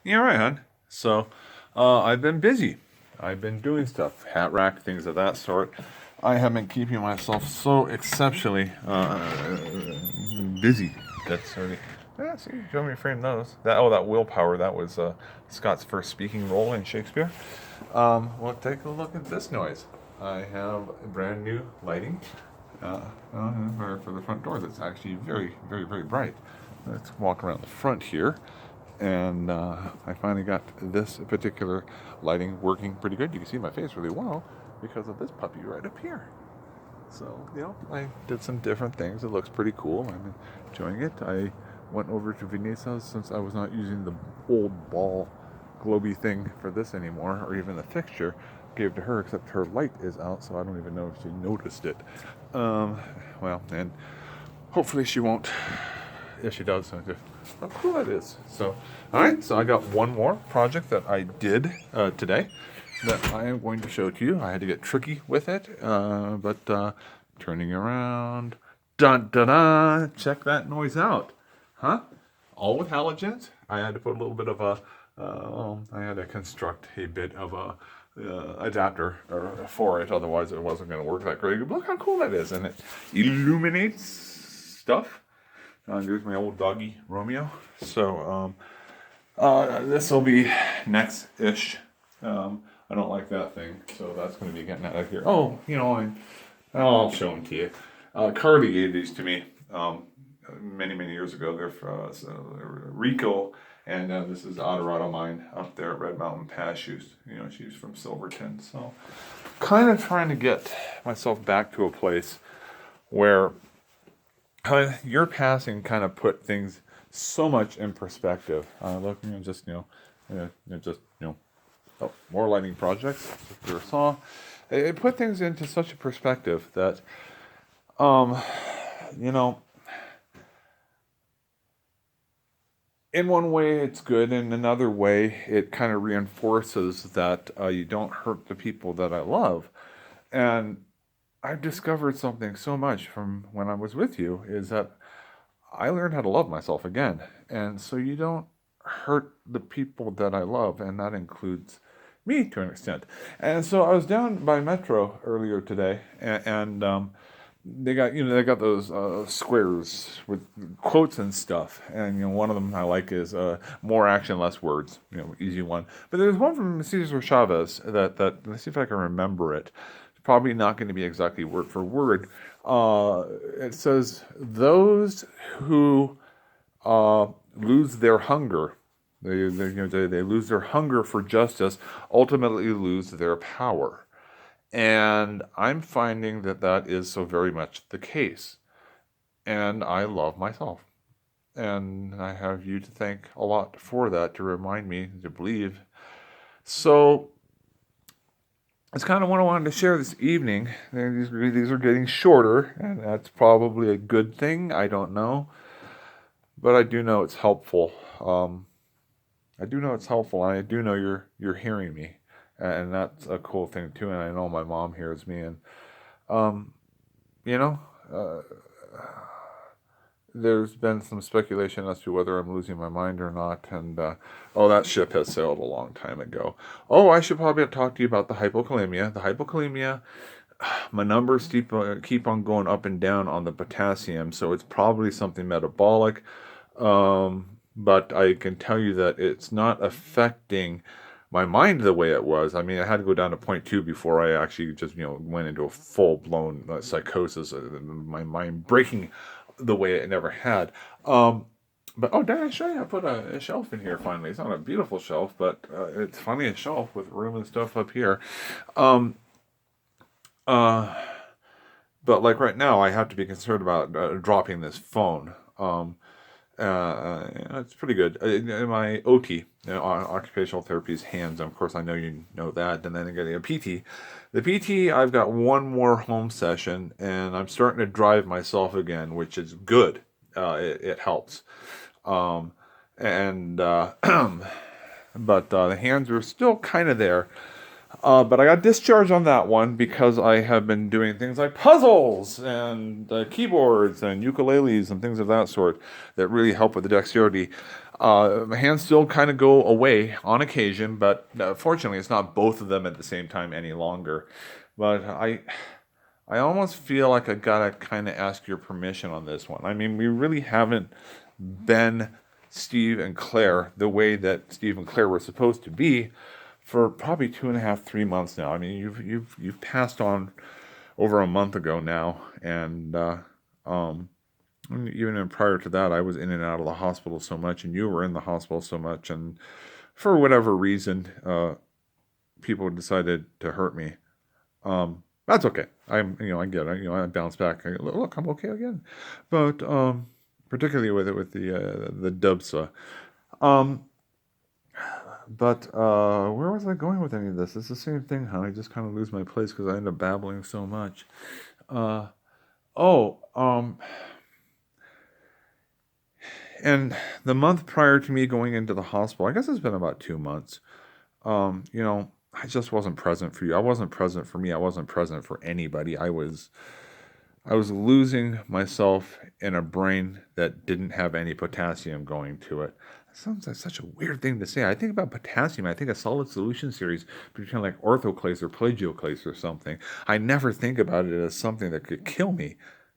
Yeah, right, hon. So, I've been busy. I've been doing stuff, hat rack, things of that sort. I have been keeping myself so exceptionally busy. That's really. Yeah, see, you want me to frame those? That willpower. That was Scott's first speaking role in Shakespeare. Well, take a look at this noise. I have brand new lighting for the front door. That's actually very, very, very bright. Let's walk around the front here, and I finally got this particular lighting working pretty good. You can see my face really well because of this puppy right up here. So, I did some different things. It looks pretty cool. I'm enjoying it. I went over to Vanessa's since I was not using the old ball globy thing for this anymore, or even the fixture. Gave it to her, except her light is out, so I don't even know if she noticed it. Um, well, and hopefully she won't. If she does, how cool that is. So, all right. So I got one more project that I did today that I am going to show to you. I had to get tricky with it, but turning around, dun dun dun. Check that noise out, huh? All with halogens. I had to put a little bit of a. I had to construct a bit of a adapter for it, otherwise it wasn't going to work that great. Look how cool that is, and it illuminates stuff. Here's my old doggy Romeo. So this will be next-ish. I don't like that thing, so that's going to be getting out of here. Oh, I'll show them to you. Carly gave these to me many, many years ago. They're Rico, and this is Odorado mine up there at Red Mountain Pass. She's from Silverton. So kind of trying to get myself back to a place where your passing kind of put things so much in perspective. Looking at more lighting projects. Your saw, it put things into such a perspective that, um, you know, in one way it's good, in another way it kind of reinforces that you don't hurt the people that I love, and I've discovered something so much from when I was with you is that I learned how to love myself again. And so you don't hurt the people that I love, and that includes me to an extent. And so I was down by Metro earlier today, and they got those squares with quotes and stuff. And one of them I like is more action, less words. Easy one. But there's one from Cesar Chavez that let's see if I can remember it. It's probably not going to be exactly word for word. It says, "Those who lose their hunger, they lose their hunger for justice, ultimately lose their power." And I'm finding that that is so very much the case. And I love myself. And I have you to thank a lot for that, to remind me to believe. So it's kind of what I wanted to share this evening. These are getting shorter, and that's probably a good thing. I don't know. But I do know it's helpful. I do know it's helpful, and I do know you're hearing me. And that's a cool thing, too. And I know my mom hears me. And, um, you know, uh, there's been some speculation as to whether I'm losing my mind or not, and that ship has sailed a long time ago. Oh, I should probably talk to you about the hypokalemia. The hypokalemia, my numbers keep on going up and down on the potassium, so it's probably something metabolic. But I can tell you that it's not affecting my mind the way it was. I mean, I had to go down to point 0.2 before I actually just went into a full blown psychosis, my mind breaking the way it never had. But did I show you? I put a shelf in here finally. It's not a beautiful shelf, but it's finally a shelf with room and stuff up here. Um, uh, but like right now, I have to be concerned about dropping this phone. It's pretty good. In my OT, occupational therapy's hands. Of course, I know you know that. And then I get a PT. The PT, I've got one more home session, and I'm starting to drive myself again, which is good. It helps. Um, and but the hands are still kind of there. But I got discharged on that one because I have been doing things like puzzles and keyboards and ukuleles and things of that sort that really help with the dexterity. My hands still kind of go away on occasion, but fortunately, it's not both of them at the same time any longer. But I almost feel like I gotta kind of ask your permission on this one. I mean, we really haven't been Steve and Claire the way that Steve and Claire were supposed to be for probably 2.5, 3 months now. I mean, you've passed on over a month ago now, and even prior to that, I was in and out of the hospital so much, and you were in the hospital so much, and for whatever reason, people decided to hurt me. That's okay. I get it. I bounce back. Look, I'm okay again. But particularly with the dubsa. But where was I going with any of this? It's the same thing, huh? I just kind of lose my place because I end up babbling so much. Uh, oh, and the month prior to me going into the hospital, I guess it's been about 2 months. I just wasn't present for you. I wasn't present for me. I wasn't present for anybody. I was losing myself in a brain that didn't have any potassium going to it. That sounds like such a weird thing to say. I think about potassium. I think a solid solution series between like orthoclase or plagioclase or something. I never think about it as something that could kill me.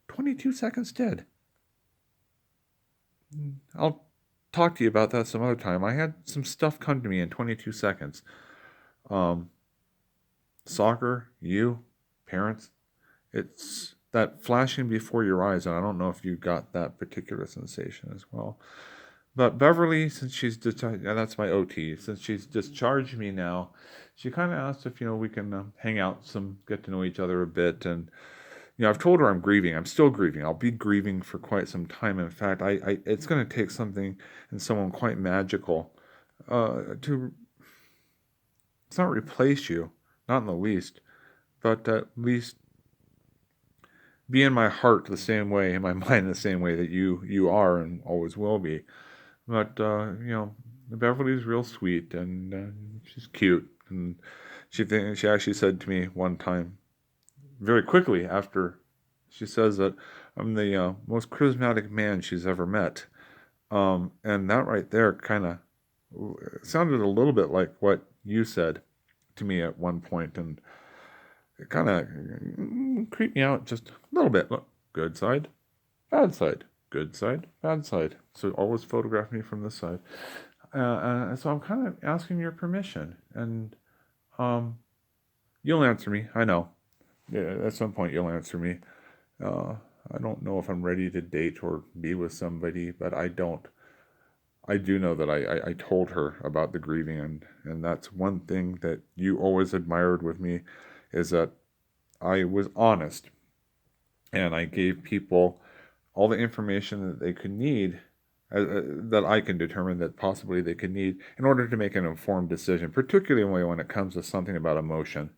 22 seconds dead. I'll talk to you about that some other time. I had some stuff come to me in 22 seconds. Soccer, you, parents, it's that flashing before your eyes, and I don't know if you got that particular sensation as well. But Beverly, since she's that's my OT, since she's discharged me now, she kind of asked if we can hang out some, get to know each other a bit, and I've told her I'm grieving. I'm still grieving. I'll be grieving for quite some time. In fact, it's going to take something and someone quite magical to. It's not replace you, not in the least, but at least be in my heart the same way, in my mind the same way that you are and always will be. But Beverly's real sweet and she's cute, and she actually said to me one time, very quickly after, she says that I'm the most charismatic man she's ever met, and that right there kind of sounded a little bit like what you said to me at one point, and it kind of creeped me out just a little bit. Look, good side, bad side, good side, bad side. So always photograph me from this side. So I'm kind of asking your permission, and you'll answer me. I know. Yeah, at some point you'll answer me. I don't know if I'm ready to date or be with somebody, but I don't. I do know that I told her about the grieving, and that's one thing that you always admired with me, is that I was honest, and I gave people all the information that they could need, that I can determine that possibly they could need in order to make an informed decision, particularly when it comes to something about emotion.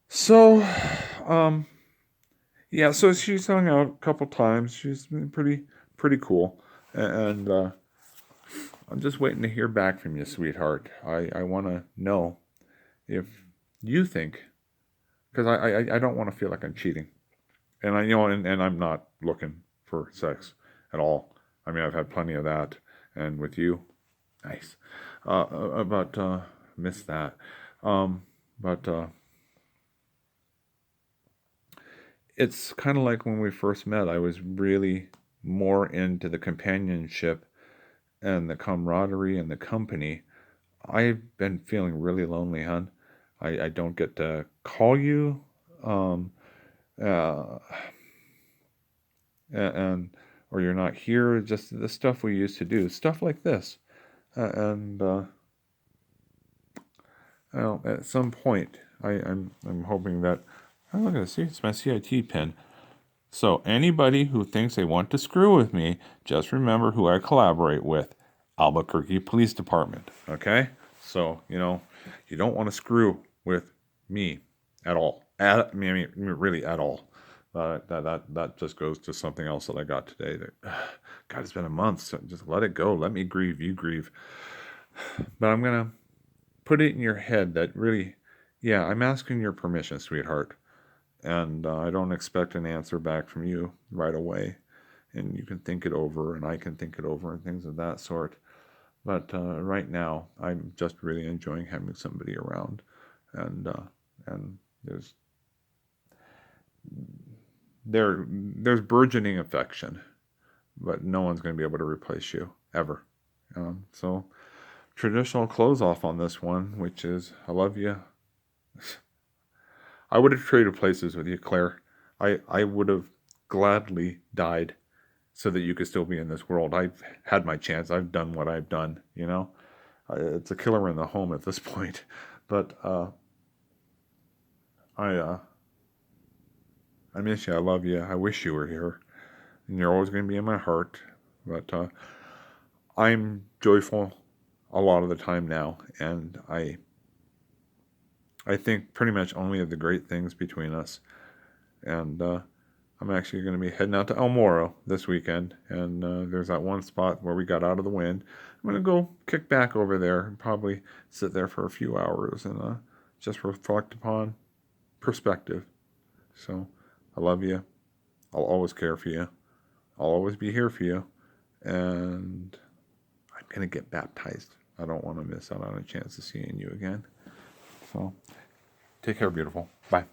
So, yeah, so she's hung out a couple times. She's been pretty cool, and I'm just waiting to hear back from you, sweetheart. I want to know if you think, because I don't want to feel like I'm cheating, and and I'm not looking for sex at all. I mean, I've had plenty of that, and with you, nice. But miss that. But it's kind of like when we first met. I was really more into the companionship and the camaraderie and the company. I've been feeling really lonely, hon. I don't get to call you, uh, and or you're not here. Just the stuff we used to do, stuff like this, and well, at some point, I'm hoping that. Oh, look at this. See, it's my CIT pin. So anybody who thinks they want to screw with me, just remember who I collaborate with. Albuquerque Police Department. Okay? So, you don't want to screw with me at all. I mean, really at all. That just goes to something else that I got today. That, God, it's been a month, so just let it go. Let me grieve. You grieve. But I'm going to put it in your head that really Yeah, I'm asking your permission, sweetheart. And I don't expect an answer back from you right away. And you can think it over, and I can think it over, and things of that sort. But right now, I'm just really enjoying having somebody around, and and there's there's burgeoning affection, but no one's going to be able to replace you ever. So traditional close off on this one, which is I love you. I would have traded places with you, Claire. I would have gladly died so that you could still be in this world. I've had my chance. I've done what I've done. It's a killer in the home at this point. But I I miss you. I love you. I wish you were here, and you're always going to be in my heart. But I'm joyful a lot of the time now, and I think pretty much only of the great things between us. And I'm actually going to be heading out to El Moro this weekend, and there's that one spot where we got out of the wind. I'm going to go kick back over there and probably sit there for a few hours and just reflect upon perspective. So I love you. I'll always care for you. I'll always be here for you. And I'm going to get baptized. I don't want to miss out on a chance of seeing you again. So take care, beautiful. Bye.